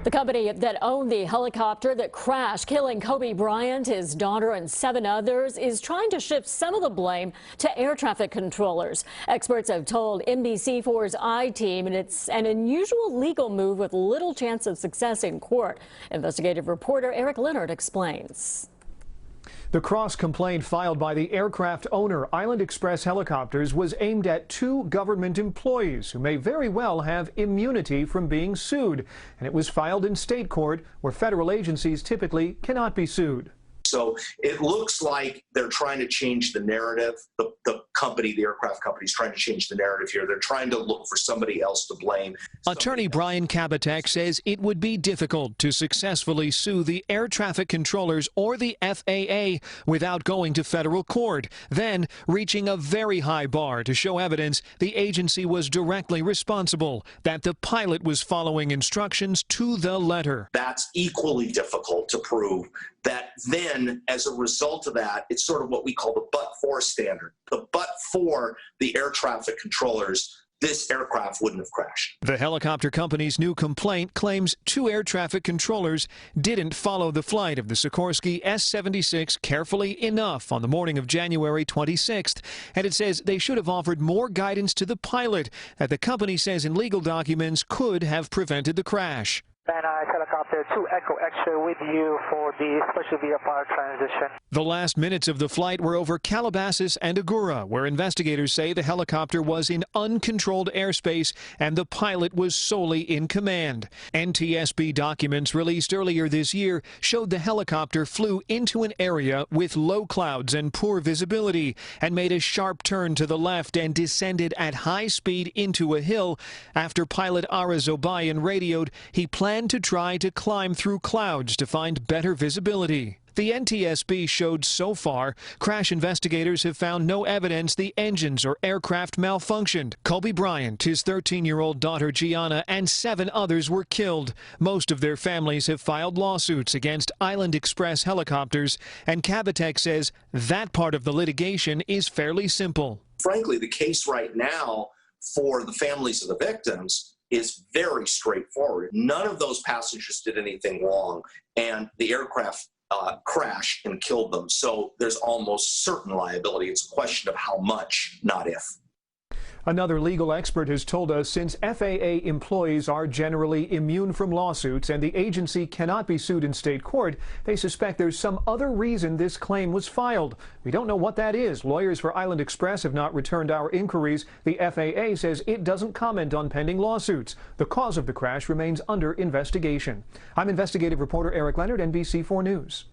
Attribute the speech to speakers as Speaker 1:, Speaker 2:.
Speaker 1: The company that owned the helicopter that crashed, killing Kobe Bryant, his daughter, and 7 others, is trying to shift some of the blame to air traffic controllers. Experts have told NBC4's I-Team it's an unusual legal move with little chance of success in court. Investigative reporter Eric Leonard explains.
Speaker 2: The cross-complaint filed by the aircraft owner, Island Express Helicopters, was aimed at 2 government employees who may very well have immunity from being sued. And it was filed in state court, where federal agencies typically cannot be sued.
Speaker 3: So it looks like they're trying to change the narrative. The aircraft company is trying to change the narrative here. They're trying to look for somebody else to blame.
Speaker 4: Attorney Bryant says it would be difficult to successfully sue the air traffic controllers or the FAA without going to federal court, then reaching a very high bar to show evidence the agency was directly responsible, that the pilot was following instructions to the letter.
Speaker 3: That's equally difficult to prove. That then, as a result of that, it's sort of what we call the but-for standard. The but-for the air traffic controllers, this aircraft wouldn't have crashed.
Speaker 4: The helicopter company's new complaint claims 2 air traffic controllers didn't follow the flight of the Sikorsky S-76 carefully enough on the morning of January 26th, and it says they should have offered more guidance to the pilot that the company says in legal documents could have prevented the crash.
Speaker 5: Van Nuys Helicopter 2 Echo X-ray with you for the special VFR transition.
Speaker 4: The last minutes of the flight were over Calabasas and Agoura, where investigators say the helicopter was in uncontrolled airspace and the pilot was solely in command. NTSB documents released earlier this year showed the helicopter flew into an area with low clouds and poor visibility and made a sharp turn to the left and descended at high speed into a hill. After pilot Ara Zobayan radioed, he planned to try to climb through clouds to find better visibility. The NTSB showed so far, crash investigators have found no evidence the engines or aircraft malfunctioned. Kobe Bryant, his 13-year-old daughter Gianna, and 7 others were killed. Most of their families have filed lawsuits against Island Express Helicopters, and Cabatech says that part of the litigation is fairly simple.
Speaker 3: Frankly, the case right now for the families of the victims is very straightforward. None of those passengers did anything wrong, and the aircraft crashed and killed them. So there's almost certain liability. It's a question of how much, not if.
Speaker 2: Another legal expert has told us since FAA employees are generally immune from lawsuits and the agency cannot be sued in state court, they suspect there's some other reason this claim was filed. We don't know what that is. Lawyers for Island Express have not returned our inquiries. The FAA says it doesn't comment on pending lawsuits. The cause of the crash remains under investigation. I'm investigative reporter Eric Leonard, NBC4 News.